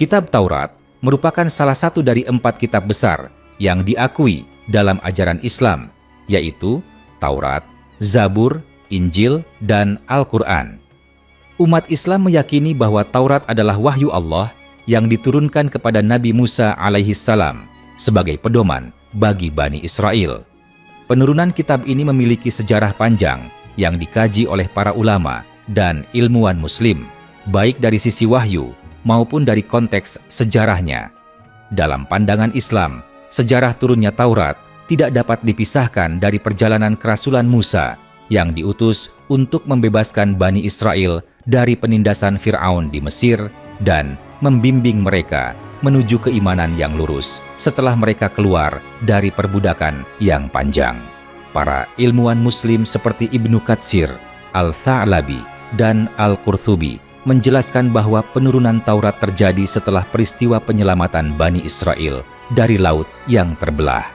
Kitab Taurat merupakan salah satu dari 4 kitab besar yang diakui dalam ajaran Islam, yaitu Taurat, Zabur, Injil, dan Al-Quran. Umat Islam meyakini bahwa Taurat adalah wahyu Allah yang diturunkan kepada Nabi Musa alaihissalam sebagai pedoman bagi Bani Israel. Penurunan kitab ini memiliki sejarah panjang yang dikaji oleh para ulama dan ilmuwan Muslim, baik dari sisi wahyu maupun dari konteks sejarahnya. Dalam pandangan Islam, sejarah turunnya Taurat tidak dapat dipisahkan dari perjalanan kerasulan Musa yang diutus untuk membebaskan Bani Israel dari penindasan Fir'aun di Mesir dan membimbing mereka menuju keimanan yang lurus setelah mereka keluar dari perbudakan yang panjang. Para ilmuwan Muslim seperti Ibnu Katsir, Al-Tha'labi, dan Al-Qurtubi menjelaskan bahwa penurunan Taurat terjadi setelah peristiwa penyelamatan Bani Israel dari laut yang terbelah.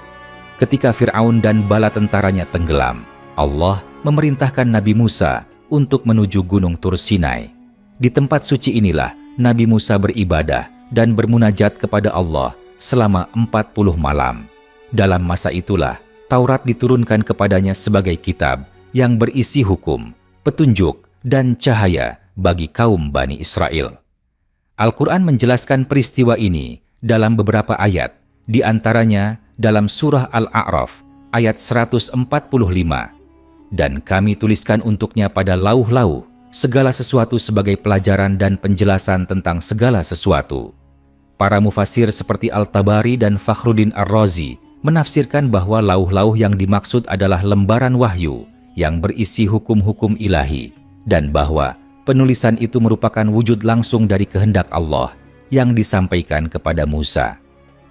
Ketika Fir'aun dan bala tentaranya tenggelam, Allah memerintahkan Nabi Musa untuk menuju Gunung Tur Sinai. Di tempat suci inilah Nabi Musa beribadah dan bermunajat kepada Allah selama 40 malam. Dalam masa itulah Taurat diturunkan kepadanya sebagai kitab yang berisi hukum, petunjuk, dan cahaya bagi kaum Bani Israel. Al-Quran menjelaskan peristiwa ini dalam beberapa ayat, di antaranya dalam surah Al-A'raf ayat 145. Dan kami tuliskan untuknya pada lauh-lauh segala sesuatu sebagai pelajaran dan penjelasan tentang segala sesuatu. Para mufasir seperti Al-Tabari dan Fakhruddin Ar-Razi menafsirkan bahwa lauh-lauh yang dimaksud adalah lembaran wahyu yang berisi hukum-hukum ilahi, dan bahwa penulisan itu merupakan wujud langsung dari kehendak Allah yang disampaikan kepada Musa.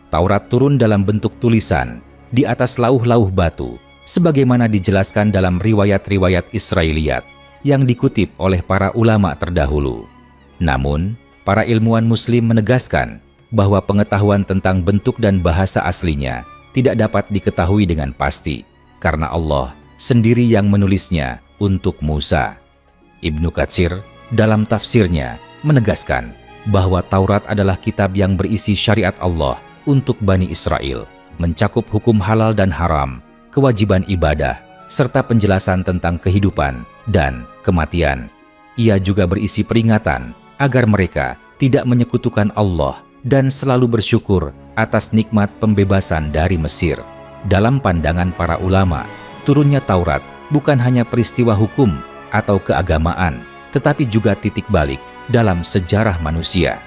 Taurat turun dalam bentuk tulisan di atas lauh-lauh batu, sebagaimana dijelaskan dalam riwayat-riwayat Israiliyat yang dikutip oleh para ulama terdahulu. Namun, para ilmuwan Muslim menegaskan bahwa pengetahuan tentang bentuk dan bahasa aslinya tidak dapat diketahui dengan pasti, karena Allah sendiri yang menulisnya untuk Musa. Ibnu Katsir dalam tafsirnya menegaskan bahwa Taurat adalah kitab yang berisi syariat Allah untuk Bani Israel, mencakup hukum halal dan haram, kewajiban ibadah, serta penjelasan tentang kehidupan dan kematian. Ia juga berisi peringatan agar mereka tidak menyekutukan Allah dan selalu bersyukur atas nikmat pembebasan dari Mesir. Dalam pandangan para ulama, turunnya Taurat bukan hanya peristiwa hukum atau keagamaan, tetapi juga titik balik dalam sejarah manusia.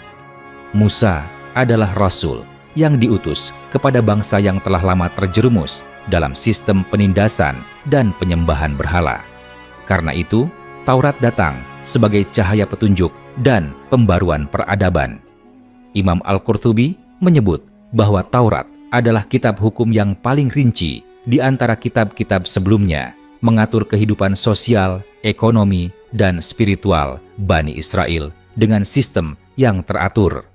Musa adalah Rasul yang diutus kepada bangsa yang telah lama terjerumus dalam sistem penindasan dan penyembahan berhala. Karena itu, Taurat datang sebagai cahaya petunjuk dan pembaruan peradaban. Imam Al-Qurtubi menyebut bahwa Taurat adalah kitab hukum yang paling rinci di antara kitab-kitab sebelumnya, mengatur kehidupan sosial, ekonomi, dan spiritual Bani Israel dengan sistem yang teratur.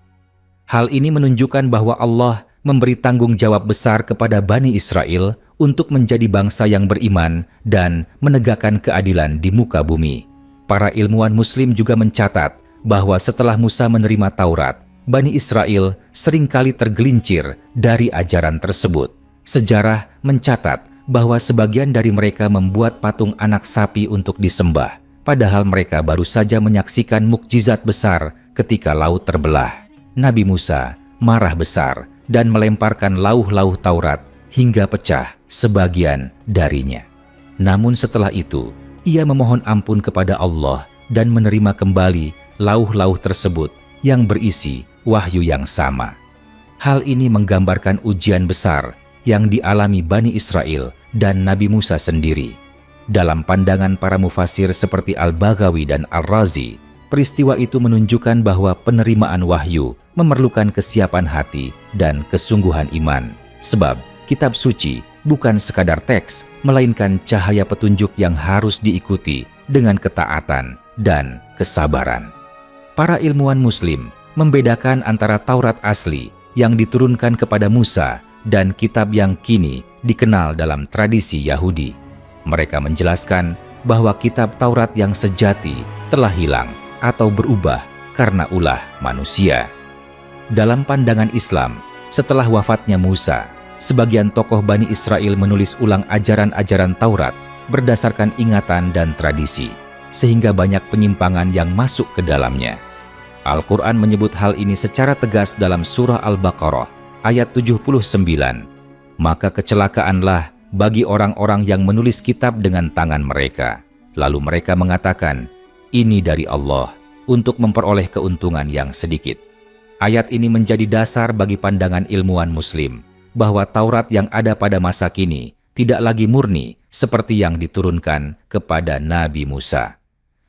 Hal ini menunjukkan bahwa Allah memberi tanggung jawab besar kepada Bani Israel untuk menjadi bangsa yang beriman dan menegakkan keadilan di muka bumi. Para ilmuwan Muslim juga mencatat bahwa setelah Musa menerima Taurat, Bani Israel seringkali tergelincir dari ajaran tersebut. Sejarah mencatat bahwa sebagian dari mereka membuat patung anak sapi untuk disembah, padahal mereka baru saja menyaksikan mukjizat besar ketika laut terbelah. Nabi Musa marah besar dan melemparkan lauh-lauh Taurat hingga pecah sebagian darinya. Namun setelah itu, ia memohon ampun kepada Allah dan menerima kembali lauh-lauh tersebut yang berisi wahyu yang sama. Hal ini menggambarkan ujian besar yang dialami Bani Israel dan Nabi Musa sendiri. Dalam pandangan para mufasir seperti Al-Baghawi dan Al-Razi, peristiwa itu menunjukkan bahwa penerimaan wahyu memerlukan kesiapan hati dan kesungguhan iman. Sebab kitab suci bukan sekadar teks, melainkan cahaya petunjuk yang harus diikuti dengan ketaatan dan kesabaran. Para ilmuwan Muslim membedakan antara Taurat asli yang diturunkan kepada Musa dan kitab yang kini dikenal dalam tradisi Yahudi. Mereka menjelaskan bahwa kitab Taurat yang sejati telah hilang atau berubah karena ulah manusia. dalam pandangan Islam, setelah wafatnya Musa, sebagian tokoh Bani Israel menulis ulang ajaran-ajaran Taurat berdasarkan ingatan dan tradisi, sehingga banyak penyimpangan yang masuk ke dalamnya. Al-Quran menyebut hal ini secara tegas dalam surah Al-Baqarah ayat 79. Maka kecelakaanlah bagi orang-orang yang menulis kitab dengan tangan mereka, lalu mereka mengatakan, ini dari Allah, untuk memperoleh keuntungan yang sedikit. Ayat ini menjadi dasar bagi pandangan ilmuwan Muslim bahwa Taurat yang ada pada masa kini tidak lagi murni seperti yang diturunkan kepada Nabi Musa.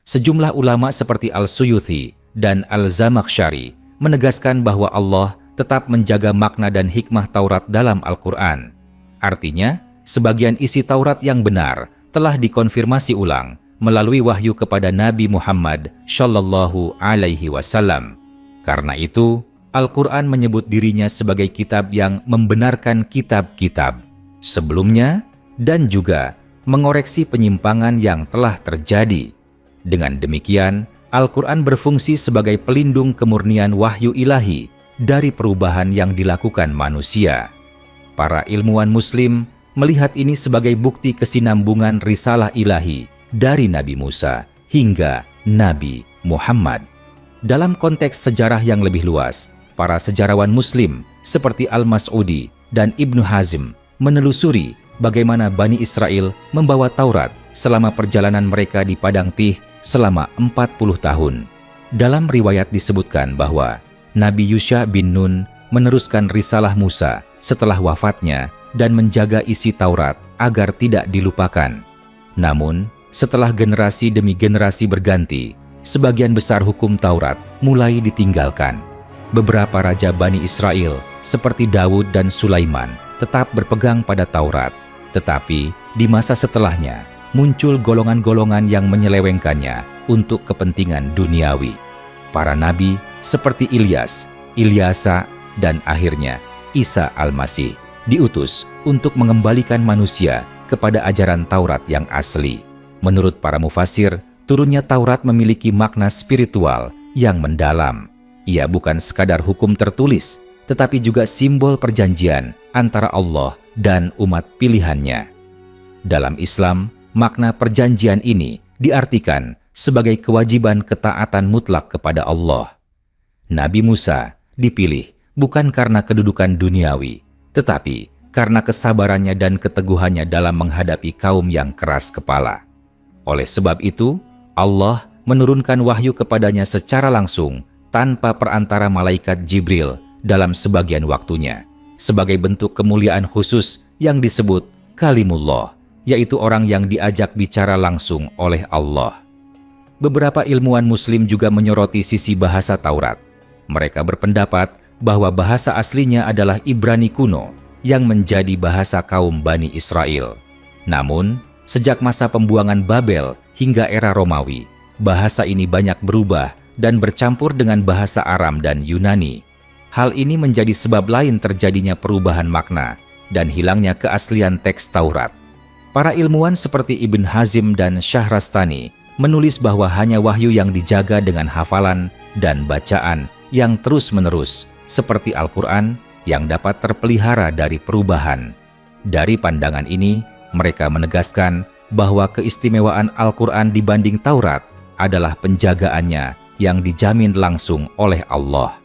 Sejumlah ulama seperti Al-Suyuti dan Al-Zamakhsyari menegaskan bahwa Allah tetap menjaga makna dan hikmah Taurat dalam Al-Quran. Artinya, sebagian isi Taurat yang benar telah dikonfirmasi ulang melalui wahyu kepada Nabi Muhammad Shallallahu Alaihi Wasallam. Karena itu, Al-Quran menyebut dirinya sebagai kitab yang membenarkan kitab-kitab sebelumnya dan juga mengoreksi penyimpangan yang telah terjadi. Dengan demikian, Al-Quran berfungsi sebagai pelindung kemurnian wahyu ilahi dari perubahan yang dilakukan manusia. Para ilmuwan Muslim melihat ini sebagai bukti kesinambungan risalah ilahi dari Nabi Musa hingga Nabi Muhammad. Dalam konteks sejarah yang lebih luas, para sejarawan Muslim seperti Al-Mas'udi dan Ibnu Hazm menelusuri bagaimana Bani Israel membawa Taurat selama perjalanan mereka di Padang Tih selama 40 tahun. Dalam riwayat disebutkan bahwa Nabi Yusha bin Nun meneruskan risalah Musa setelah wafatnya dan menjaga isi Taurat agar tidak dilupakan. Namun, setelah generasi demi generasi berganti, sebagian besar hukum Taurat mulai ditinggalkan. Beberapa raja Bani Israel seperti Daud dan Sulaiman tetap berpegang pada Taurat, tetapi di masa setelahnya muncul golongan-golongan yang menyelewengkannya untuk kepentingan duniawi. Para nabi seperti Ilyas, Ilyasa, dan akhirnya Isa Al-Masih diutus untuk mengembalikan manusia kepada ajaran Taurat yang asli. Menurut para mufasir, turunnya Taurat memiliki makna spiritual yang mendalam. Ia bukan sekadar hukum tertulis, tetapi juga simbol perjanjian antara Allah dan umat pilihannya. Dalam Islam, makna perjanjian ini diartikan sebagai kewajiban ketaatan mutlak kepada Allah. Nabi Musa dipilih bukan karena kedudukan duniawi, tetapi karena kesabarannya dan keteguhannya dalam menghadapi kaum yang keras kepala. Oleh sebab itu, Allah menurunkan wahyu kepadanya secara langsung tanpa perantara malaikat Jibril dalam sebagian waktunya, sebagai bentuk kemuliaan khusus yang disebut Kalimullah, yaitu orang yang diajak bicara langsung oleh Allah. Beberapa ilmuwan Muslim juga menyoroti sisi bahasa Taurat. Mereka berpendapat bahwa bahasa aslinya adalah Ibrani kuno yang menjadi bahasa kaum Bani Israel. Namun, sejak masa pembuangan Babel hingga era Romawi, bahasa ini banyak berubah dan bercampur dengan bahasa Aram dan Yunani. Hal ini menjadi sebab lain terjadinya perubahan makna dan hilangnya keaslian teks Taurat. Para ilmuwan seperti Ibn Hazm dan Syahrastani menulis bahwa hanya wahyu yang dijaga dengan hafalan dan bacaan yang terus-menerus, seperti Al-Quran, yang dapat terpelihara dari perubahan. Dari pandangan ini, mereka menegaskan bahwa keistimewaan Al-Quran dibanding Taurat adalah penjagaannya yang dijamin langsung oleh Allah.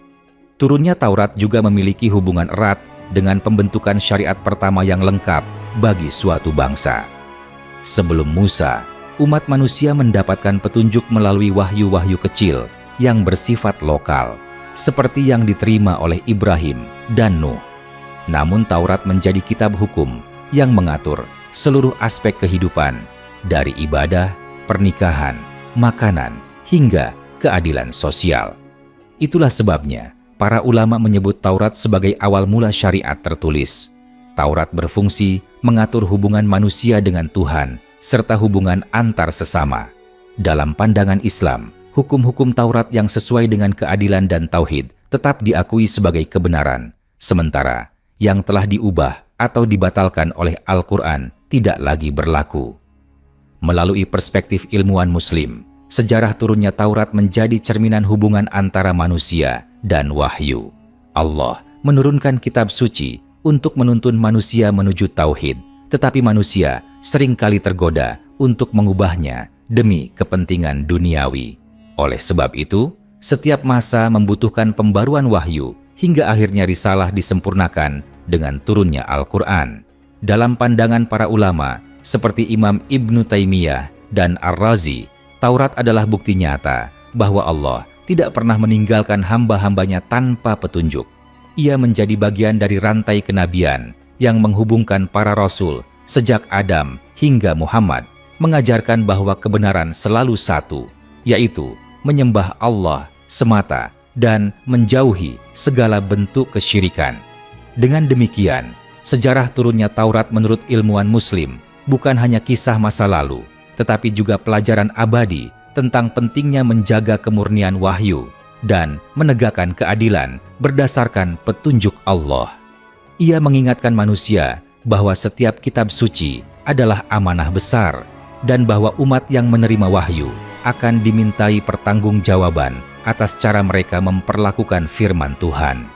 Turunnya Taurat juga memiliki hubungan erat dengan pembentukan syariat pertama yang lengkap bagi suatu bangsa. Sebelum Musa, umat manusia mendapatkan petunjuk melalui wahyu-wahyu kecil yang bersifat lokal, seperti yang diterima oleh Ibrahim dan Nuh. Namun Taurat menjadi kitab hukum yang mengatur seluruh aspek kehidupan, dari ibadah, pernikahan, makanan, hingga keadilan sosial. Itulah sebabnya para ulama menyebut Taurat sebagai awal mula syariat tertulis. Taurat berfungsi mengatur hubungan manusia dengan Tuhan serta hubungan antar sesama. Dalam pandangan Islam, hukum-hukum Taurat yang sesuai dengan keadilan dan tauhid tetap diakui sebagai kebenaran, sementara yang telah diubah atau dibatalkan oleh Al-Quran tidak lagi berlaku. Melalui perspektif ilmuwan Muslim, sejarah turunnya Taurat menjadi cerminan hubungan antara manusia dan wahyu. Allah menurunkan kitab suci untuk menuntun manusia menuju tauhid, tetapi manusia seringkali tergoda untuk mengubahnya demi kepentingan duniawi. Oleh sebab itu, setiap masa membutuhkan pembaruan wahyu hingga akhirnya risalah disempurnakan dengan turunnya Al-Quran. Dalam pandangan para ulama seperti Imam Ibnu Taimiyah dan Ar-Razi, Taurat adalah bukti nyata bahwa Allah tidak pernah meninggalkan hamba-hambanya tanpa petunjuk. Ia menjadi bagian dari rantai kenabian yang menghubungkan para rasul sejak Adam hingga Muhammad, mengajarkan bahwa kebenaran selalu satu, yaitu menyembah Allah semata dan menjauhi segala bentuk kesyirikan. Dengan demikian, sejarah turunnya Taurat menurut ilmuwan Muslim bukan hanya kisah masa lalu, tetapi juga pelajaran abadi tentang pentingnya menjaga kemurnian wahyu dan menegakkan keadilan berdasarkan petunjuk Allah. Ia mengingatkan manusia bahwa setiap kitab suci adalah amanah besar dan bahwa umat yang menerima wahyu akan dimintai pertanggungjawaban atas cara mereka memperlakukan firman Tuhan.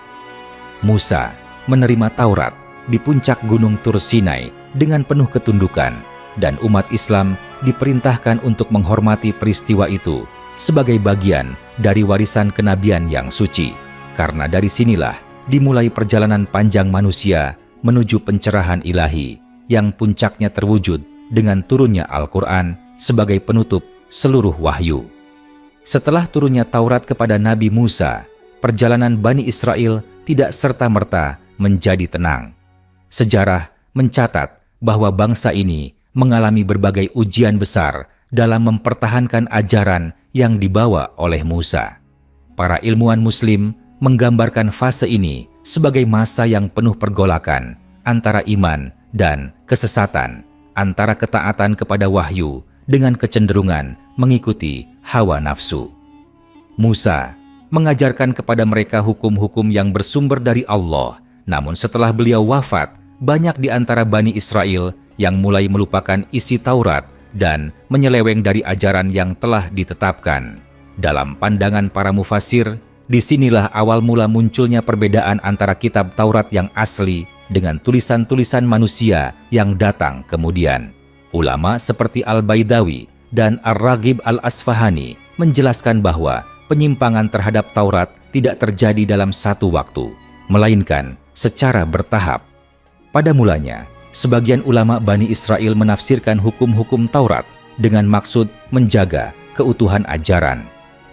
Musa menerima Taurat di puncak Gunung Tur Sinai dengan penuh ketundukan, dan umat Islam diperintahkan untuk menghormati peristiwa itu sebagai bagian dari warisan kenabian yang suci. Karena dari sinilah dimulai perjalanan panjang manusia menuju pencerahan ilahi yang puncaknya terwujud dengan turunnya Al-Quran sebagai penutup seluruh wahyu. Setelah turunnya Taurat kepada Nabi Musa, perjalanan Bani Israel tidak serta-merta menjadi tenang. Sejarah mencatat bahwa bangsa ini mengalami berbagai ujian besar dalam mempertahankan ajaran yang dibawa oleh Musa. Para ilmuwan Muslim menggambarkan fase ini sebagai masa yang penuh pergolakan antara iman dan kesesatan, antara ketaatan kepada wahyu dengan kecenderungan mengikuti hawa nafsu. Musa mengajarkan kepada mereka hukum-hukum yang bersumber dari Allah, namun setelah beliau wafat, banyak di antara Bani Israel yang mulai melupakan isi Taurat dan menyeleweng dari ajaran yang telah ditetapkan. Dalam pandangan para mufasir, disinilah awal mula munculnya perbedaan antara kitab Taurat yang asli dengan tulisan-tulisan manusia yang datang kemudian. Ulama seperti Al-Baidawi dan Ar-Raghib Al-Asfahani menjelaskan bahwa penyimpangan terhadap Taurat tidak terjadi dalam satu waktu, melainkan secara bertahap. Pada mulanya, sebagian ulama Bani Israel menafsirkan hukum-hukum Taurat dengan maksud menjaga keutuhan ajaran.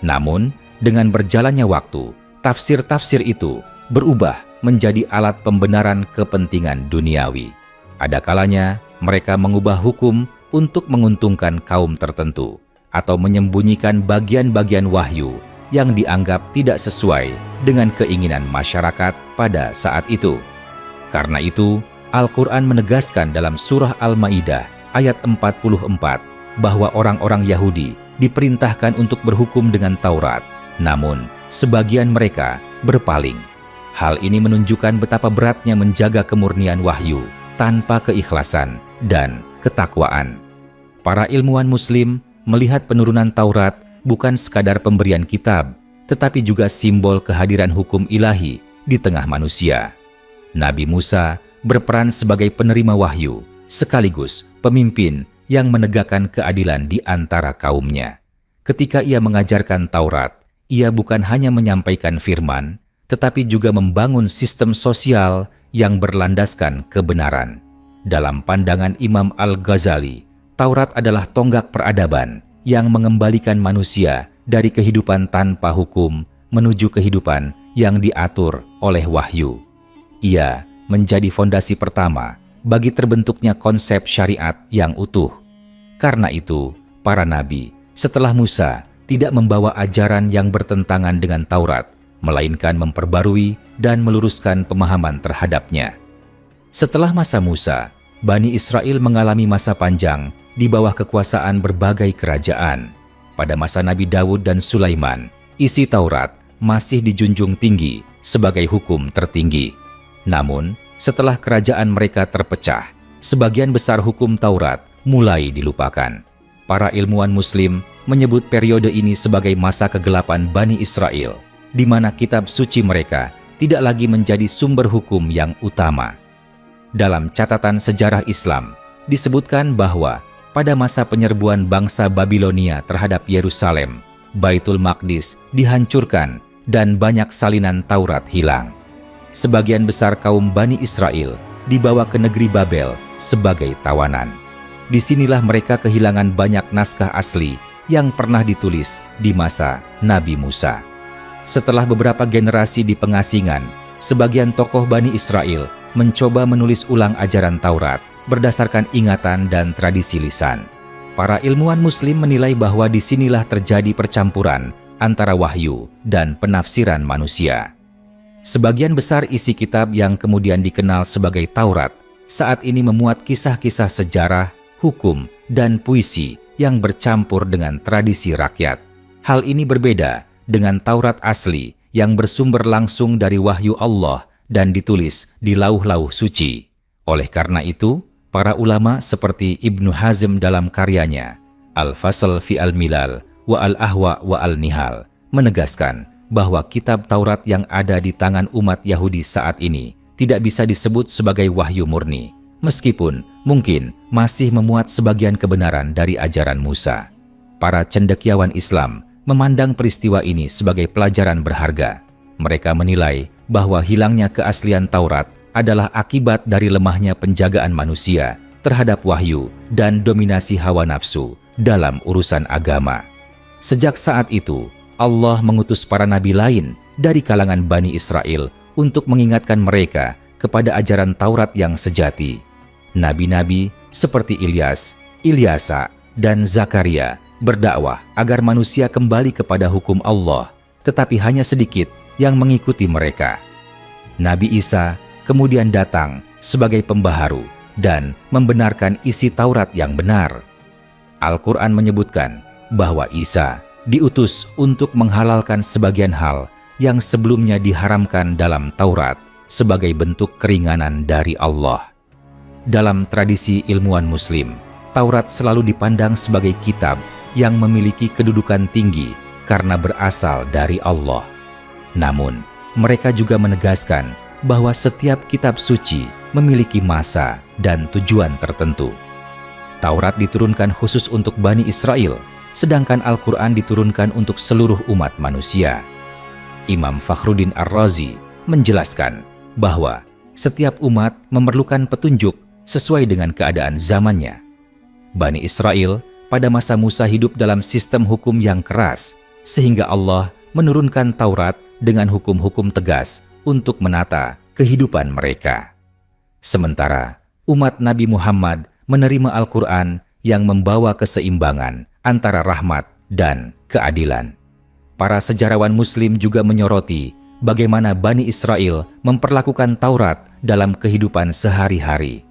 Namun, dengan berjalannya waktu, tafsir-tafsir itu berubah menjadi alat pembenaran kepentingan duniawi. Ada kalanya mereka mengubah hukum untuk menguntungkan kaum tertentu atau menyembunyikan bagian-bagian wahyu yang dianggap tidak sesuai dengan keinginan masyarakat pada saat itu. Karena itu, Al-Quran menegaskan dalam surah Al-Ma'idah ayat 44 bahwa orang-orang Yahudi diperintahkan untuk berhukum dengan Taurat, namun sebagian mereka berpaling. Hal ini menunjukkan betapa beratnya menjaga kemurnian wahyu tanpa keikhlasan dan ketakwaan. Para ilmuwan Muslim melihat penurunan Taurat bukan sekadar pemberian kitab, tetapi juga simbol kehadiran hukum ilahi di tengah manusia. Nabi Musa berperan sebagai penerima wahyu, sekaligus pemimpin yang menegakkan keadilan di antara kaumnya. Ketika ia mengajarkan Taurat, ia bukan hanya menyampaikan firman, tetapi juga membangun sistem sosial yang berlandaskan kebenaran. Dalam pandangan Imam Al-Ghazali, Taurat adalah tonggak peradaban yang mengembalikan manusia dari kehidupan tanpa hukum menuju kehidupan yang diatur oleh wahyu. Ia menjadi fondasi pertama bagi terbentuknya konsep syariat yang utuh. Karena itu, para nabi setelah Musa tidak membawa ajaran yang bertentangan dengan Taurat, melainkan memperbarui dan meluruskan pemahaman terhadapnya. Setelah masa Musa, Bani Israel mengalami masa panjang di bawah kekuasaan berbagai kerajaan. Pada masa Nabi Daud dan Sulaiman, isi Taurat masih dijunjung tinggi sebagai hukum tertinggi. Namun, setelah kerajaan mereka terpecah, sebagian besar hukum Taurat mulai dilupakan. Para ilmuwan Muslim menyebut periode ini sebagai masa kegelapan Bani Israel, di mana kitab suci mereka tidak lagi menjadi sumber hukum yang utama. Dalam catatan sejarah Islam, disebutkan bahwa pada masa penyerbuan bangsa Babilonia terhadap Yerusalem, Baitul Maqdis dihancurkan dan banyak salinan Taurat hilang. Sebagian besar kaum Bani Israel dibawa ke negeri Babel sebagai tawanan. Disinilah mereka kehilangan banyak naskah asli yang pernah ditulis di masa Nabi Musa. Setelah beberapa generasi di pengasingan, sebagian tokoh Bani Israel mencoba menulis ulang ajaran Taurat berdasarkan ingatan dan tradisi lisan. Para ilmuwan Muslim menilai bahwa disinilah terjadi percampuran antara wahyu dan penafsiran manusia. Sebagian besar isi kitab yang kemudian dikenal sebagai Taurat saat ini memuat kisah-kisah sejarah, hukum, dan puisi yang bercampur dengan tradisi rakyat. Hal ini berbeda dengan Taurat asli yang bersumber langsung dari wahyu Allah dan ditulis di lauh-lauh suci. Oleh karena itu, para ulama seperti Ibnu Hazm dalam karyanya Al-Fasl fi Al-Milal wa Al-Ahwa wa Al-Nihal menegaskan bahwa kitab Taurat yang ada di tangan umat Yahudi saat ini tidak bisa disebut sebagai wahyu murni, meskipun mungkin masih memuat sebagian kebenaran dari ajaran Musa. Para cendekiawan Islam memandang peristiwa ini sebagai pelajaran berharga. Mereka menilai bahwa hilangnya keaslian Taurat adalah akibat dari lemahnya penjagaan manusia terhadap wahyu dan dominasi hawa nafsu dalam urusan agama. Sejak saat itu, Allah mengutus para nabi lain dari kalangan Bani Israel untuk mengingatkan mereka kepada ajaran Taurat yang sejati. Nabi-nabi seperti Ilyas, Ilyasa, dan Zakaria berdakwah agar manusia kembali kepada hukum Allah, tetapi hanya sedikit yang mengikuti mereka. Nabi Isa kemudian datang sebagai pembaharu dan membenarkan isi Taurat yang benar. Al-Quran menyebutkan bahwa Isa diutus untuk menghalalkan sebagian hal yang sebelumnya diharamkan dalam Taurat sebagai bentuk keringanan dari Allah. Dalam tradisi ilmuwan Muslim, Taurat selalu dipandang sebagai kitab yang memiliki kedudukan tinggi karena berasal dari Allah. Namun, mereka juga menegaskan bahwa setiap kitab suci memiliki masa dan tujuan tertentu. Taurat diturunkan khusus untuk Bani Israel, sedangkan Al-Quran diturunkan untuk seluruh umat manusia. Imam Fakhruddin Ar-Razi menjelaskan bahwa setiap umat memerlukan petunjuk sesuai dengan keadaan zamannya. Bani Israel pada masa Musa hidup dalam sistem hukum yang keras, sehingga Allah menurunkan Taurat dengan hukum-hukum tegas untuk menata kehidupan mereka. Sementara umat Nabi Muhammad menerima Al-Quran yang membawa keseimbangan antara rahmat dan keadilan. Para sejarawan Muslim juga menyoroti bagaimana Bani Israel memperlakukan Taurat dalam kehidupan sehari-hari.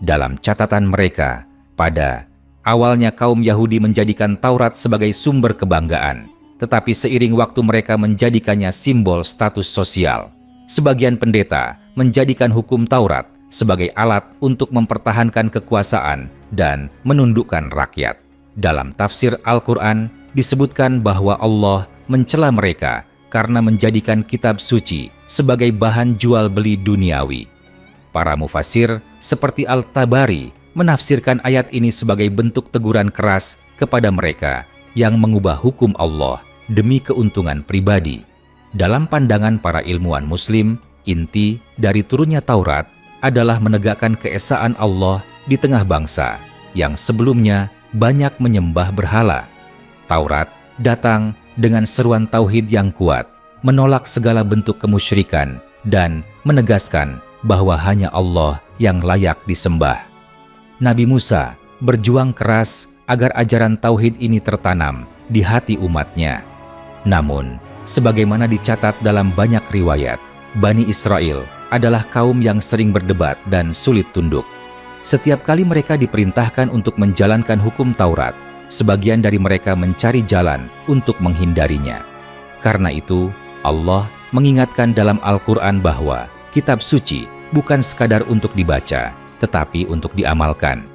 Dalam catatan mereka, pada awalnya kaum Yahudi menjadikan Taurat sebagai sumber kebanggaan, tetapi seiring waktu mereka menjadikannya simbol status sosial. Sebagian pendeta menjadikan hukum Taurat sebagai alat untuk mempertahankan kekuasaan dan menundukkan rakyat. Dalam tafsir Al-Quran disebutkan bahwa Allah mencela mereka karena menjadikan kitab suci sebagai bahan jual beli duniawi. Para mufasir seperti Al-Tabari menafsirkan ayat ini sebagai bentuk teguran keras kepada mereka yang mengubah hukum Allah demi keuntungan pribadi. Dalam pandangan para ilmuwan Muslim, inti dari turunnya Taurat adalah menegakkan keesaan Allah di tengah bangsa yang sebelumnya banyak menyembah berhala. Taurat datang dengan seruan tauhid yang kuat, menolak segala bentuk kemusyrikan, dan menegaskan bahwa hanya Allah yang layak disembah. Nabi Musa berjuang keras agar ajaran tauhid ini tertanam di hati umatnya. Namun, sebagaimana dicatat dalam banyak riwayat, Bani Israel adalah kaum yang sering berdebat dan sulit tunduk. Setiap kali mereka diperintahkan untuk menjalankan hukum Taurat, sebagian dari mereka mencari jalan untuk menghindarinya. Karena itu, Allah mengingatkan dalam Al-Quran bahwa kitab suci bukan sekadar untuk dibaca, tetapi untuk diamalkan.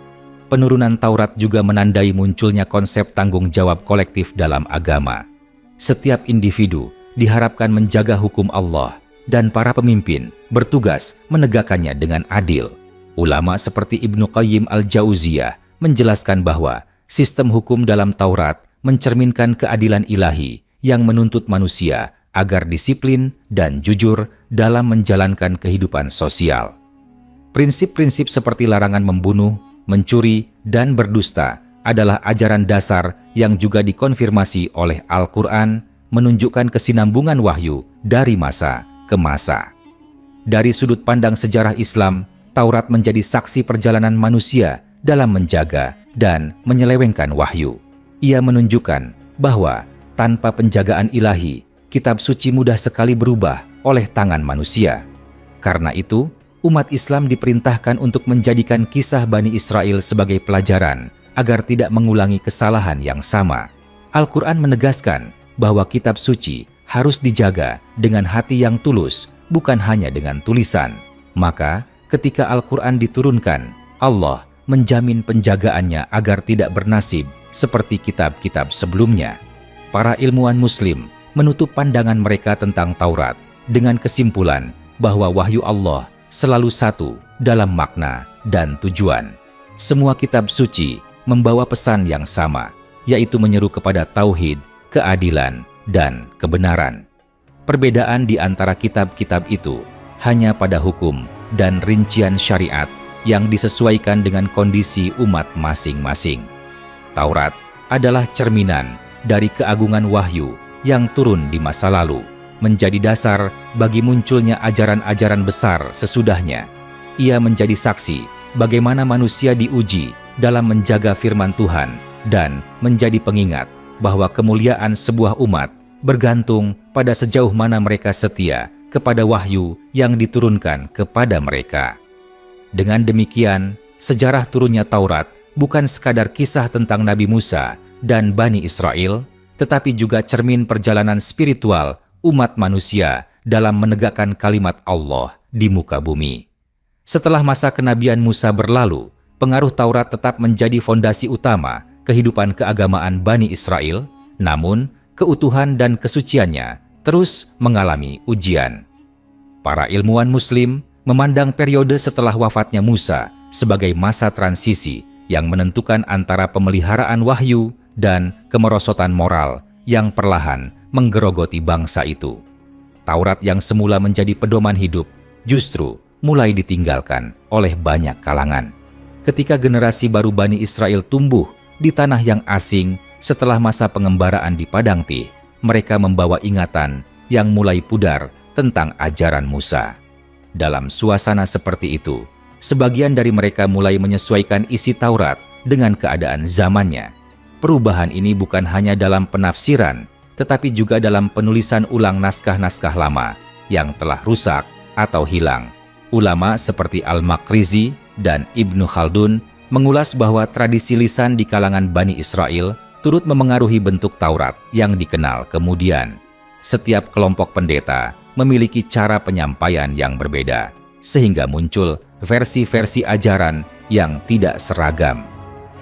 Penurunan Taurat juga menandai munculnya konsep tanggung jawab kolektif dalam agama. Setiap individu diharapkan menjaga hukum Allah dan para pemimpin bertugas menegakkannya dengan adil. Ulama seperti Ibnu Qayyim al-Jauziyah menjelaskan bahwa sistem hukum dalam Taurat mencerminkan keadilan ilahi yang menuntut manusia agar disiplin dan jujur dalam menjalankan kehidupan sosial. Prinsip-prinsip seperti larangan membunuh, mencuri, dan berdusta adalah ajaran dasar yang juga dikonfirmasi oleh Al-Quran, menunjukkan kesinambungan wahyu dari masa ke masa. Dari sudut pandang sejarah Islam, Taurat menjadi saksi perjalanan manusia dalam menjaga dan menyelewengkan wahyu. Ia menunjukkan bahwa tanpa penjagaan ilahi, kitab suci mudah sekali berubah oleh tangan manusia. Karena itu, umat Islam diperintahkan untuk menjadikan kisah Bani Israel sebagai pelajaran agar tidak mengulangi kesalahan yang sama. Al-Quran menegaskan bahwa kitab suci harus dijaga dengan hati yang tulus, bukan hanya dengan tulisan. Maka, ketika Al-Quran diturunkan, Allah menjamin penjagaannya agar tidak bernasib seperti kitab-kitab sebelumnya. Para ilmuwan Muslim menutup pandangan mereka tentang Taurat dengan kesimpulan bahwa wahyu Allah selalu satu dalam makna dan tujuan. Semua kitab suci membawa pesan yang sama, yaitu menyeru kepada tauhid, keadilan, dan kebenaran. Perbedaan di antara kitab-kitab itu hanya pada hukum dan rincian syariat yang disesuaikan dengan kondisi umat masing-masing. Taurat adalah cerminan dari keagungan wahyu yang turun di masa lalu, menjadi dasar bagi munculnya ajaran-ajaran besar sesudahnya. Ia menjadi saksi bagaimana manusia diuji dalam menjaga firman Tuhan dan menjadi pengingat bahwa kemuliaan sebuah umat bergantung pada sejauh mana mereka setia kepada wahyu yang diturunkan kepada mereka. Dengan demikian, sejarah turunnya Taurat bukan sekadar kisah tentang Nabi Musa dan Bani Israel, tetapi juga cermin perjalanan spiritual umat manusia dalam menegakkan kalimat Allah di muka bumi. Setelah masa kenabian Musa berlalu, pengaruh Taurat tetap menjadi fondasi utama kehidupan keagamaan Bani Israel, namun keutuhan dan kesuciannya terus mengalami ujian. Para ilmuwan Muslim memandang periode setelah wafatnya Musa sebagai masa transisi yang menentukan antara pemeliharaan wahyu dan kemerosotan moral yang perlahan menggerogoti bangsa itu. Taurat yang semula menjadi pedoman hidup justru mulai ditinggalkan oleh banyak kalangan. Ketika generasi baru Bani Israel tumbuh di tanah yang asing setelah masa pengembaraan di Padang Tih, mereka membawa ingatan yang mulai pudar tentang ajaran Musa. Dalam suasana seperti itu, sebagian dari mereka mulai menyesuaikan isi Taurat dengan keadaan zamannya. Perubahan ini bukan hanya dalam penafsiran, tetapi juga dalam penulisan ulang naskah-naskah lama yang telah rusak atau hilang. Ulama seperti Al-Maqrizi dan Ibnu Khaldun mengulas bahwa tradisi lisan di kalangan Bani Israel turut memengaruhi bentuk Taurat yang dikenal kemudian. Setiap kelompok pendeta memiliki cara penyampaian yang berbeda, sehingga muncul versi-versi ajaran yang tidak seragam.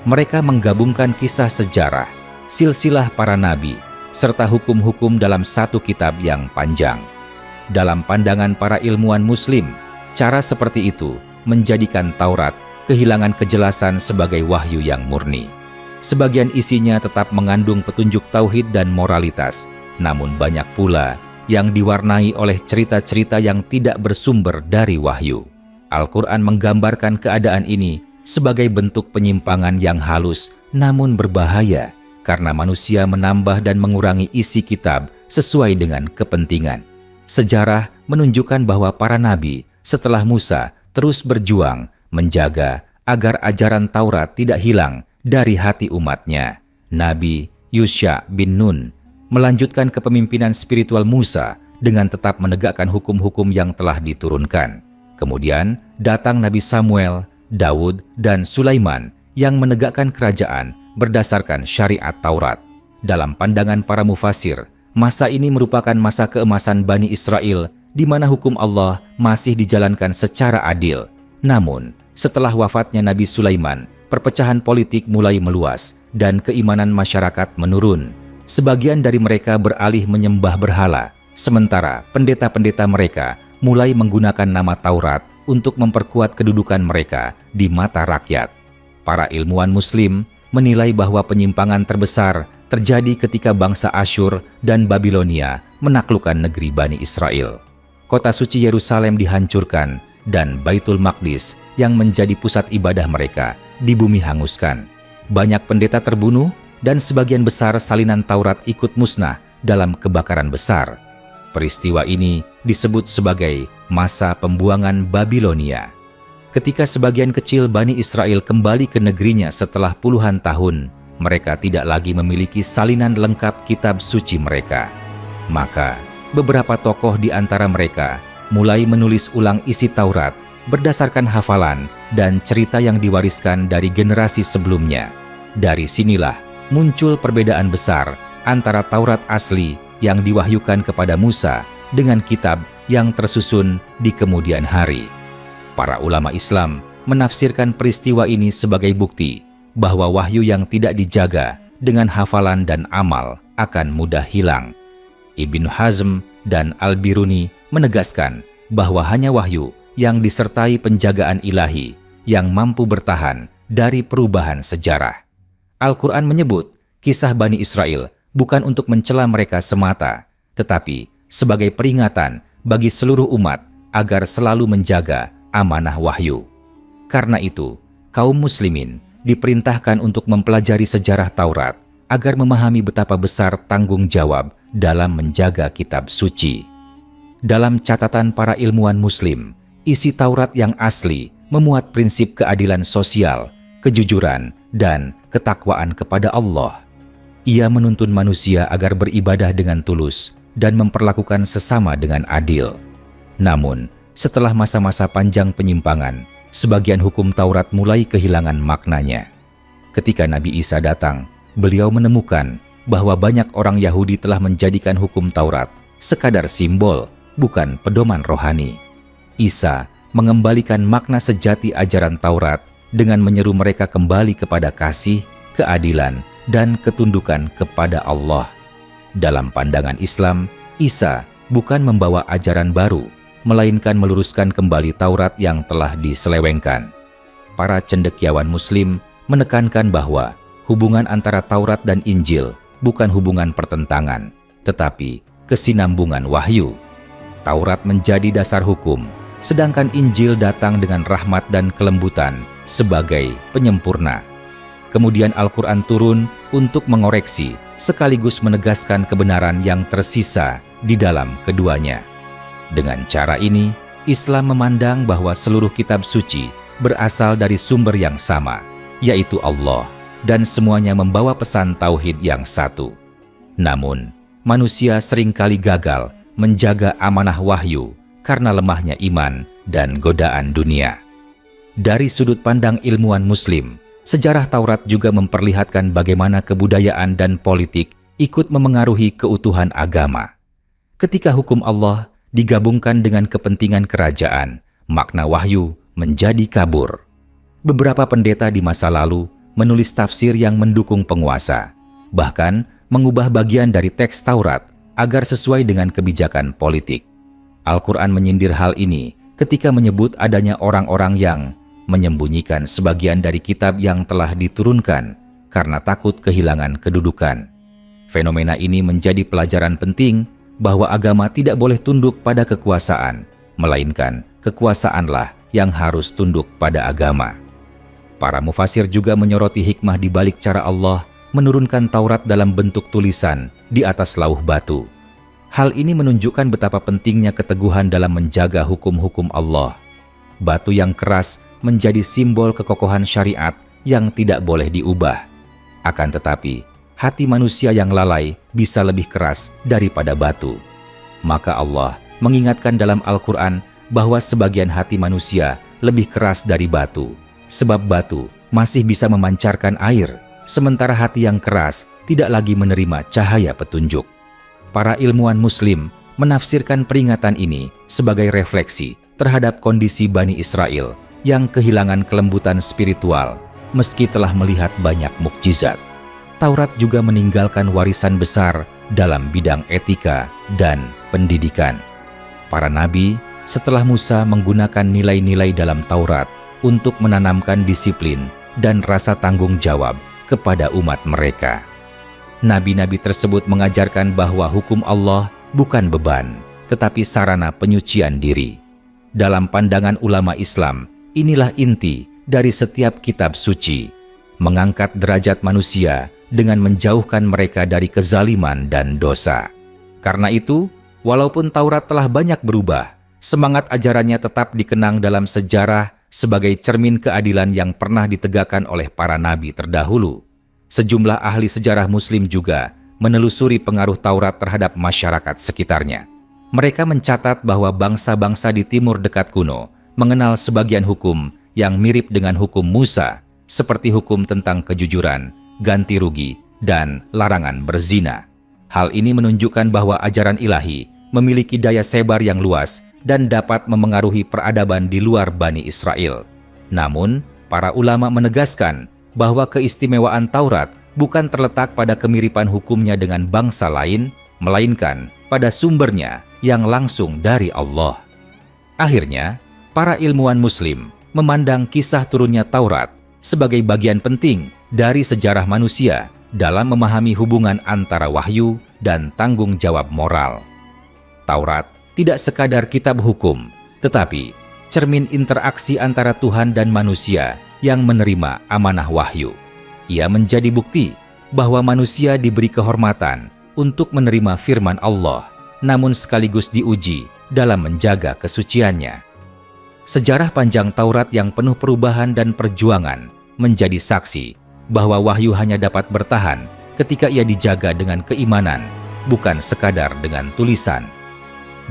Mereka menggabungkan kisah sejarah, silsilah para nabi, serta hukum-hukum dalam satu kitab yang panjang. Dalam pandangan para ilmuwan Muslim, cara seperti itu menjadikan Taurat kehilangan kejelasan sebagai wahyu yang murni. Sebagian isinya tetap mengandung petunjuk tauhid dan moralitas, namun banyak pula yang diwarnai oleh cerita-cerita yang tidak bersumber dari wahyu. Al-Quran menggambarkan keadaan ini sebagai bentuk penyimpangan yang halus namun berbahaya karena manusia menambah dan mengurangi isi kitab sesuai dengan kepentingan. Sejarah menunjukkan bahwa para nabi setelah Musa terus berjuang menjaga agar ajaran Taurat tidak hilang dari hati umatnya. Nabi Yusha bin Nun melanjutkan kepemimpinan spiritual Musa dengan tetap menegakkan hukum-hukum yang telah diturunkan. Kemudian datang Nabi Samuel, Daud, dan Sulaiman yang menegakkan kerajaan berdasarkan syariat Taurat. Dalam pandangan para mufasir, masa ini merupakan masa keemasan Bani Israel di mana hukum Allah masih dijalankan secara adil. Namun, setelah wafatnya Nabi Sulaiman, perpecahan politik mulai meluas dan keimanan masyarakat menurun. Sebagian dari mereka beralih menyembah berhala, Sementara pendeta-pendeta mereka mulai menggunakan nama Taurat untuk memperkuat kedudukan mereka di mata rakyat. Para ilmuwan Muslim menilai bahwa penyimpangan terbesar terjadi ketika bangsa Asyur dan Babilonia menaklukkan negeri Bani Israel. Kota suci Yerusalem dihancurkan dan Baitul Maqdis yang menjadi pusat ibadah mereka di bumi hanguskan. Banyak pendeta terbunuh dan sebagian besar salinan Taurat ikut musnah dalam kebakaran besar. Peristiwa ini disebut sebagai masa pembuangan Babilonia. Ketika sebagian kecil Bani Israel kembali ke negerinya setelah puluhan tahun, mereka tidak lagi memiliki salinan lengkap kitab suci mereka. Maka, beberapa tokoh di antara mereka mulai menulis ulang isi Taurat berdasarkan hafalan dan cerita yang diwariskan dari generasi sebelumnya. Dari sinilah muncul perbedaan besar antara Taurat asli yang diwahyukan kepada Musa dengan kitab yang tersusun di kemudian hari. Para ulama Islam menafsirkan peristiwa ini sebagai bukti bahwa wahyu yang tidak dijaga dengan hafalan dan amal akan mudah hilang. Ibnu Hazm dan Al-Biruni menegaskan bahwa hanya wahyu yang disertai penjagaan ilahi yang mampu bertahan dari perubahan sejarah. Al-Quran menyebut kisah Bani Israel bukan untuk mencela mereka semata, tetapi sebagai peringatan bagi seluruh umat agar selalu menjaga amanah wahyu. Karena itu, kaum muslimin diperintahkan untuk mempelajari sejarah Taurat agar memahami betapa besar tanggung jawab dalam menjaga kitab suci. Dalam catatan para ilmuwan Muslim, isi Taurat yang asli memuat prinsip keadilan sosial, kejujuran, dan ketakwaan kepada Allah. Ia menuntun manusia agar beribadah dengan tulus dan memperlakukan sesama dengan adil. Namun, setelah masa-masa panjang penyimpangan, sebagian hukum Taurat mulai kehilangan maknanya. Ketika Nabi Isa datang, beliau menemukan bahwa banyak orang Yahudi telah menjadikan hukum Taurat sekadar simbol, bukan pedoman rohani. Isa mengembalikan makna sejati ajaran Taurat dengan menyeru mereka kembali kepada kasih, keadilan, dan ketundukan kepada Allah. Dalam pandangan Islam, Isa bukan membawa ajaran baru, melainkan meluruskan kembali Taurat yang telah diselewengkan. Para cendekiawan Muslim menekankan bahwa hubungan antara Taurat dan Injil bukan hubungan pertentangan, tetapi kesinambungan wahyu. Taurat menjadi dasar hukum, sedangkan Injil datang dengan rahmat dan kelembutan sebagai penyempurna. Kemudian Al-Quran turun untuk mengoreksi sekaligus menegaskan kebenaran yang tersisa di dalam keduanya. Dengan cara ini, Islam memandang bahwa seluruh kitab suci berasal dari sumber yang sama, yaitu Allah, dan semuanya membawa pesan tauhid yang satu. Namun, manusia seringkali gagal menjaga amanah wahyu karena lemahnya iman dan godaan dunia. Dari sudut pandang ilmuwan Muslim, sejarah Taurat juga memperlihatkan bagaimana kebudayaan dan politik ikut memengaruhi keutuhan agama. Ketika hukum Allah digabungkan dengan kepentingan kerajaan, makna wahyu menjadi kabur. Beberapa pendeta di masa lalu menulis tafsir yang mendukung penguasa, bahkan mengubah bagian dari teks Taurat agar sesuai dengan kebijakan politik. Al-Quran menyindir hal ini ketika menyebut adanya orang-orang yang menyembunyikan sebagian dari kitab yang telah diturunkan karena takut kehilangan kedudukan. Fenomena ini menjadi pelajaran penting bahwa agama tidak boleh tunduk pada kekuasaan, melainkan kekuasaanlah yang harus tunduk pada agama. Para mufasir juga menyoroti hikmah di balik cara Allah menurunkan Taurat dalam bentuk tulisan di atas lauh batu. Hal ini menunjukkan betapa pentingnya keteguhan dalam menjaga hukum-hukum Allah. Batu yang keras menjadi simbol kekokohan syariat yang tidak boleh diubah. Akan tetapi, hati manusia yang lalai bisa lebih keras daripada batu. Maka Allah mengingatkan dalam Al-Quran bahwa sebagian hati manusia lebih keras dari batu, sebab batu masih bisa memancarkan air, sementara hati yang keras tidak lagi menerima cahaya petunjuk. Para ilmuwan Muslim menafsirkan peringatan ini sebagai refleksi terhadap kondisi Bani Israel yang kehilangan kelembutan spiritual meski telah melihat banyak mukjizat. Taurat juga meninggalkan warisan besar dalam bidang etika dan pendidikan. Para nabi setelah Musa menggunakan nilai-nilai dalam Taurat untuk menanamkan disiplin dan rasa tanggung jawab kepada umat mereka. Nabi-nabi tersebut mengajarkan bahwa hukum Allah bukan beban, tetapi sarana penyucian diri. Dalam pandangan ulama Islam, inilah inti dari setiap kitab suci, mengangkat derajat manusia dengan menjauhkan mereka dari kezaliman dan dosa. Karena itu, walaupun Taurat telah banyak berubah, semangat ajarannya tetap dikenang dalam sejarah sebagai cermin keadilan yang pernah ditegakkan oleh para nabi terdahulu. Sejumlah ahli sejarah Muslim juga menelusuri pengaruh Taurat terhadap masyarakat sekitarnya. Mereka mencatat bahwa bangsa-bangsa di timur dekat kuno mengenal sebagian hukum yang mirip dengan hukum Musa, seperti hukum tentang kejujuran, ganti rugi, dan larangan berzina. Hal ini menunjukkan bahwa ajaran ilahi memiliki daya sebar yang luas dan dapat memengaruhi peradaban di luar Bani Israel. Namun, para ulama menegaskan bahwa keistimewaan Taurat bukan terletak pada kemiripan hukumnya dengan bangsa lain, melainkan pada sumbernya yang langsung dari Allah. Akhirnya, para ilmuwan Muslim memandang kisah turunnya Taurat sebagai bagian penting dari sejarah manusia dalam memahami hubungan antara wahyu dan tanggung jawab moral. Taurat tidak sekadar kitab hukum, tetapi cermin interaksi antara Tuhan dan manusia yang menerima amanah wahyu. Ia menjadi bukti bahwa manusia diberi kehormatan untuk menerima firman Allah, namun sekaligus diuji dalam menjaga kesuciannya. Sejarah panjang Taurat yang penuh perubahan dan perjuangan menjadi saksi bahwa wahyu hanya dapat bertahan ketika ia dijaga dengan keimanan, bukan sekadar dengan tulisan.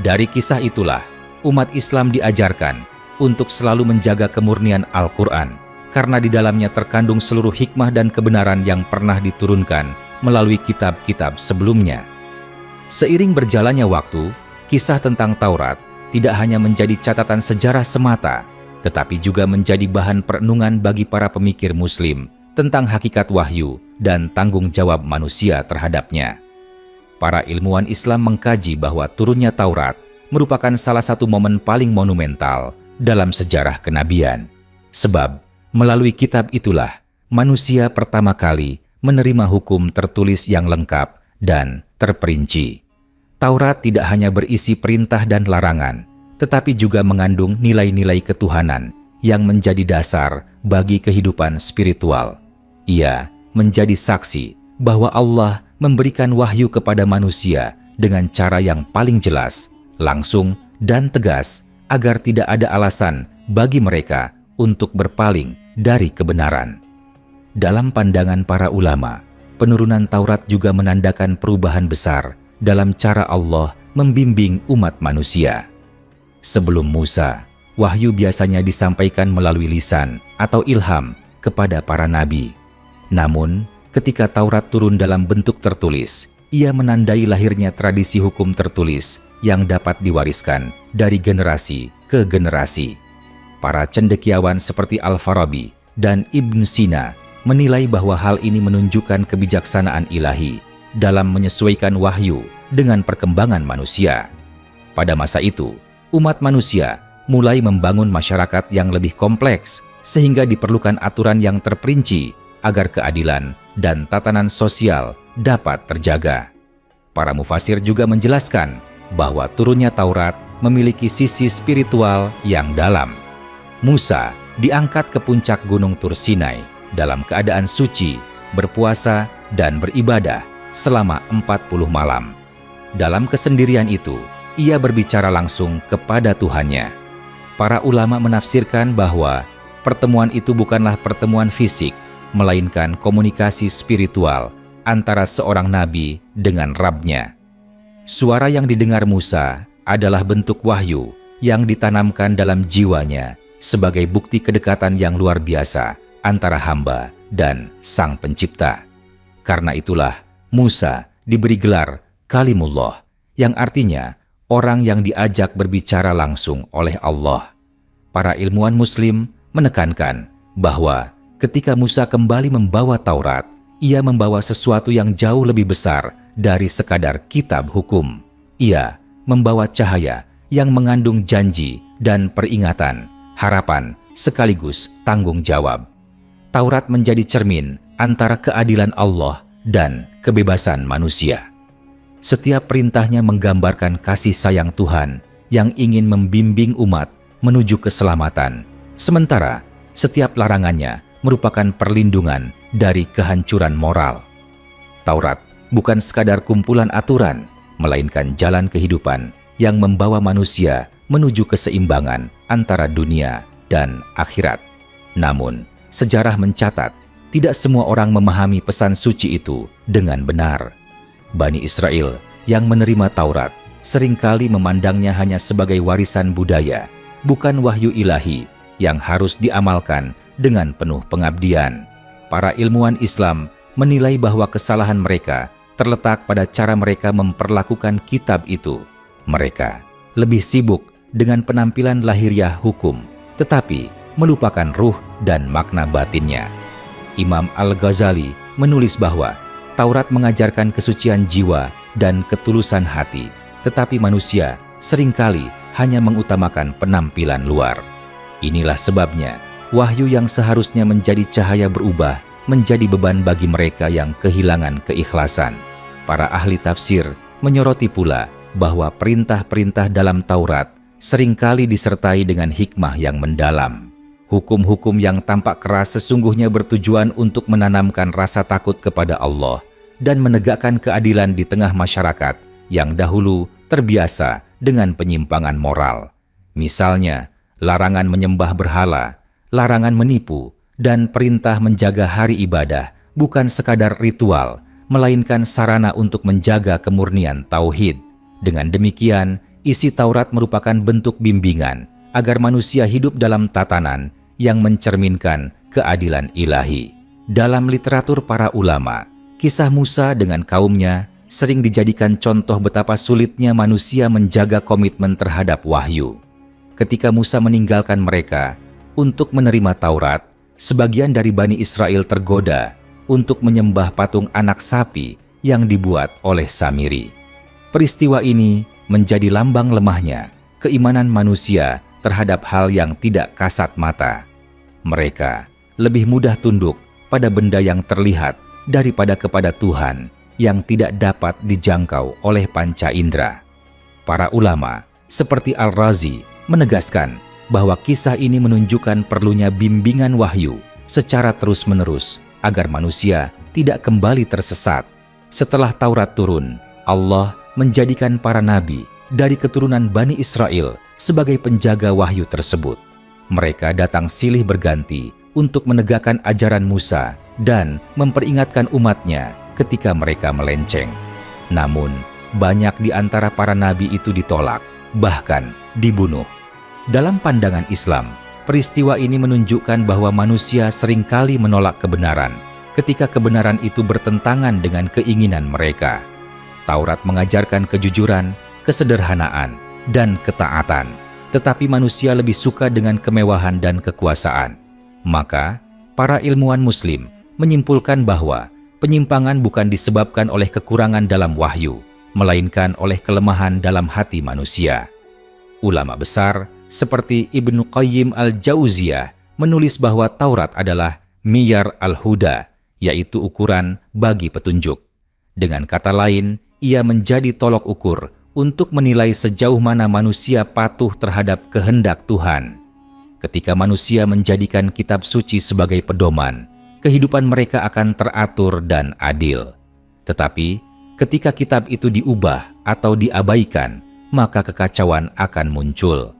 Dari kisah itulah, umat Islam diajarkan untuk selalu menjaga kemurnian Al-Quran, karena di dalamnya terkandung seluruh hikmah dan kebenaran yang pernah diturunkan melalui kitab-kitab sebelumnya. Seiring berjalannya waktu, kisah tentang Taurat tidak hanya menjadi catatan sejarah semata, tetapi juga menjadi bahan perenungan bagi para pemikir Muslim tentang hakikat wahyu dan tanggung jawab manusia terhadapnya. Para ilmuwan Islam mengkaji bahwa turunnya Taurat merupakan salah satu momen paling monumental dalam sejarah kenabian. Sebab, melalui kitab itulah, manusia pertama kali menerima hukum tertulis yang lengkap dan terperinci. Taurat tidak hanya berisi perintah dan larangan, tetapi juga mengandung nilai-nilai ketuhanan yang menjadi dasar bagi kehidupan spiritual. Ia menjadi saksi bahwa Allah memberikan wahyu kepada manusia dengan cara yang paling jelas, langsung, dan tegas, agar tidak ada alasan bagi mereka untuk berpaling dari kebenaran. Dalam pandangan para ulama, penurunan Taurat juga menandakan perubahan besar dalam cara Allah membimbing umat manusia. Sebelum Musa, wahyu biasanya disampaikan melalui lisan atau ilham kepada para nabi. Namun, ketika Taurat turun dalam bentuk tertulis, ia menandai lahirnya tradisi hukum tertulis yang dapat diwariskan dari generasi ke generasi. Para cendekiawan seperti Al-Farabi dan Ibn Sina menilai bahwa hal ini menunjukkan kebijaksanaan ilahi dalam menyesuaikan wahyu dengan perkembangan manusia. Pada masa itu, umat manusia mulai membangun masyarakat yang lebih kompleks, sehingga diperlukan aturan yang terperinci agar keadilan dan tatanan sosial dapat terjaga. Para mufasir juga menjelaskan bahwa turunnya Taurat memiliki sisi spiritual yang dalam. Musa diangkat ke puncak Gunung Tur Sinai dalam keadaan suci, berpuasa, dan beribadah selama 40 malam. Dalam kesendirian itu, ia berbicara langsung kepada Tuhannya. Para ulama menafsirkan bahwa pertemuan itu bukanlah pertemuan fisik, melainkan komunikasi spiritual antara seorang nabi dengan Rabb-nya. Suara yang didengar Musa adalah bentuk wahyu yang ditanamkan dalam jiwanya sebagai bukti kedekatan yang luar biasa antara hamba dan Sang Pencipta. Karena itulah Musa diberi gelar Kalimullah, yang artinya orang yang diajak berbicara langsung oleh Allah. Para ilmuwan Muslim menekankan bahwa ketika Musa kembali membawa Taurat, ia membawa sesuatu yang jauh lebih besar dari sekadar kitab hukum. Ia membawa cahaya yang mengandung janji dan peringatan, harapan, sekaligus tanggung jawab. Taurat menjadi cermin antara keadilan Allah dan kebebasan manusia. Setiap perintahnya menggambarkan kasih sayang Tuhan yang ingin membimbing umat menuju keselamatan, sementara setiap larangannya merupakan perlindungan dari kehancuran moral. Taurat bukan sekadar kumpulan aturan, melainkan jalan kehidupan yang membawa manusia menuju keseimbangan antara dunia dan akhirat. Namun, sejarah mencatat tidak semua orang memahami pesan suci itu dengan benar. Bani Israel yang menerima Taurat seringkali memandangnya hanya sebagai warisan budaya, bukan wahyu ilahi yang harus diamalkan dengan penuh pengabdian. Para ilmuwan Islam menilai bahwa kesalahan mereka terletak pada cara mereka memperlakukan kitab itu. Mereka lebih sibuk dengan penampilan lahiriah hukum, tetapi melupakan ruh dan makna batinnya. Imam Al-Ghazali menulis bahwa Taurat mengajarkan kesucian jiwa dan ketulusan hati, tetapi manusia seringkali hanya mengutamakan penampilan luar. Inilah sebabnya wahyu yang seharusnya menjadi cahaya berubah menjadi beban bagi mereka yang kehilangan keikhlasan. Para ahli tafsir menyoroti pula bahwa perintah-perintah dalam Taurat seringkali disertai dengan hikmah yang mendalam. Hukum-hukum yang tampak keras sesungguhnya bertujuan untuk menanamkan rasa takut kepada Allah dan menegakkan keadilan di tengah masyarakat yang dahulu terbiasa dengan penyimpangan moral. Misalnya, larangan menyembah berhala, larangan menipu, dan perintah menjaga hari ibadah bukan sekadar ritual, melainkan sarana untuk menjaga kemurnian tauhid. Dengan demikian, isi Taurat merupakan bentuk bimbingan agar manusia hidup dalam tatanan yang mencerminkan keadilan ilahi. Dalam literatur para ulama, kisah Musa dengan kaumnya sering dijadikan contoh betapa sulitnya manusia menjaga komitmen terhadap wahyu. Ketika Musa meninggalkan mereka untuk menerima Taurat, sebagian dari Bani Israel tergoda untuk menyembah patung anak sapi yang dibuat oleh Samiri. Peristiwa ini menjadi lambang lemahnya keimanan manusia terhadap hal yang tidak kasat mata. Mereka lebih mudah tunduk pada benda yang terlihat daripada kepada Tuhan yang tidak dapat dijangkau oleh panca indera. Para ulama seperti Al-Razi menegaskan bahwa kisah ini menunjukkan perlunya bimbingan wahyu secara terus-menerus agar manusia tidak kembali tersesat. Setelah Taurat turun, Allah menjadikan para nabi dari keturunan Bani Israel sebagai penjaga wahyu tersebut. Mereka datang silih berganti untuk menegakkan ajaran Musa dan memperingatkan umatnya ketika mereka melenceng. Namun, banyak di antara para nabi itu ditolak, bahkan dibunuh. Dalam pandangan Islam, peristiwa ini menunjukkan bahwa manusia seringkali menolak kebenaran ketika kebenaran itu bertentangan dengan keinginan mereka. Taurat mengajarkan kejujuran, kesederhanaan, dan ketaatan, tetapi manusia lebih suka dengan kemewahan dan kekuasaan. Maka, para ilmuwan Muslim menyimpulkan bahwa penyimpangan bukan disebabkan oleh kekurangan dalam wahyu, melainkan oleh kelemahan dalam hati manusia. Ulama besar seperti Ibnu Qayyim al-Jauziyah menulis bahwa Taurat adalah miyar al-huda, yaitu ukuran bagi petunjuk. Dengan kata lain, ia menjadi tolok ukur untuk menilai sejauh mana manusia patuh terhadap kehendak Tuhan. Ketika manusia menjadikan kitab suci sebagai pedoman, kehidupan mereka akan teratur dan adil. Tetapi, ketika kitab itu diubah atau diabaikan, maka kekacauan akan muncul.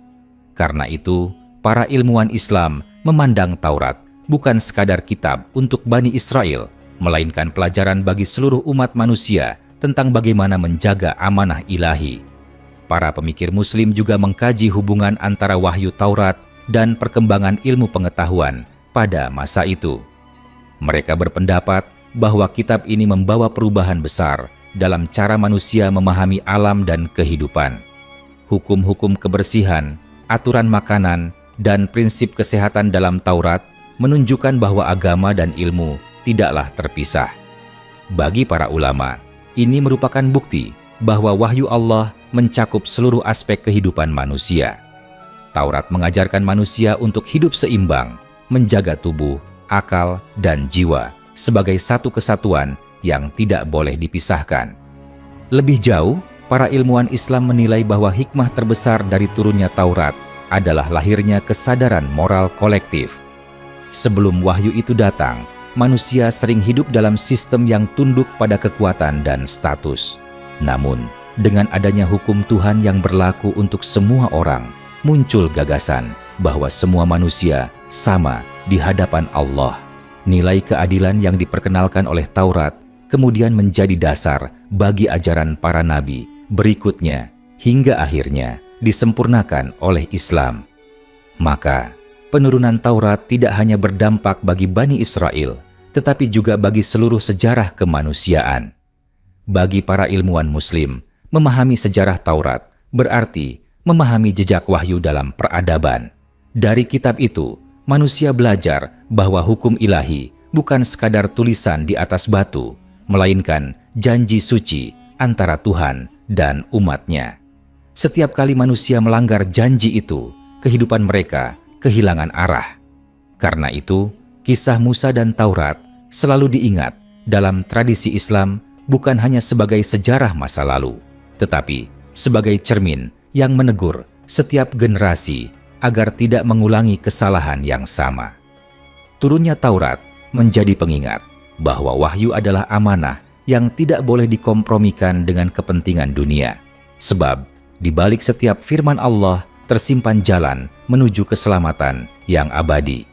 Karena itu, para ilmuwan Islam memandang Taurat bukan sekadar kitab untuk Bani Israel, melainkan pelajaran bagi seluruh umat manusia tentang bagaimana menjaga amanah ilahi. Para pemikir Muslim juga mengkaji hubungan antara wahyu Taurat dan perkembangan ilmu pengetahuan pada masa itu. Mereka berpendapat bahwa kitab ini membawa perubahan besar dalam cara manusia memahami alam dan kehidupan. Hukum-hukum kebersihan, aturan makanan, dan prinsip kesehatan dalam Taurat menunjukkan bahwa agama dan ilmu tidaklah terpisah. Bagi para ulama, ini merupakan bukti bahwa wahyu Allah mencakup seluruh aspek kehidupan manusia. Taurat mengajarkan manusia untuk hidup seimbang, menjaga tubuh, akal, dan jiwa sebagai satu kesatuan yang tidak boleh dipisahkan. Lebih jauh, para ilmuwan Islam menilai bahwa hikmah terbesar dari turunnya Taurat adalah lahirnya kesadaran moral kolektif. Sebelum wahyu itu datang, manusia sering hidup dalam sistem yang tunduk pada kekuatan dan status. Namun, dengan adanya hukum Tuhan yang berlaku untuk semua orang, muncul gagasan bahwa semua manusia sama di hadapan Allah. Nilai keadilan yang diperkenalkan oleh Taurat kemudian menjadi dasar bagi ajaran para nabi berikutnya hingga akhirnya disempurnakan oleh Islam. Maka, penurunan Taurat tidak hanya berdampak bagi Bani Israel, tetapi juga bagi seluruh sejarah kemanusiaan. Bagi para ilmuwan Muslim, memahami sejarah Taurat berarti memahami jejak wahyu dalam peradaban. Dari kitab itu, manusia belajar bahwa hukum ilahi bukan sekadar tulisan di atas batu, melainkan janji suci antara Tuhan dan umatnya. Setiap kali manusia melanggar janji itu, kehidupan mereka kehilangan arah. Karena itu, kisah Musa dan Taurat selalu diingat dalam tradisi Islam bukan hanya sebagai sejarah masa lalu, tetapi sebagai cermin yang menegur setiap generasi agar tidak mengulangi kesalahan yang sama. Turunnya Taurat menjadi pengingat bahwa wahyu adalah amanah yang tidak boleh dikompromikan dengan kepentingan dunia. Sebab di balik setiap firman Allah tersimpan jalan menuju keselamatan yang abadi.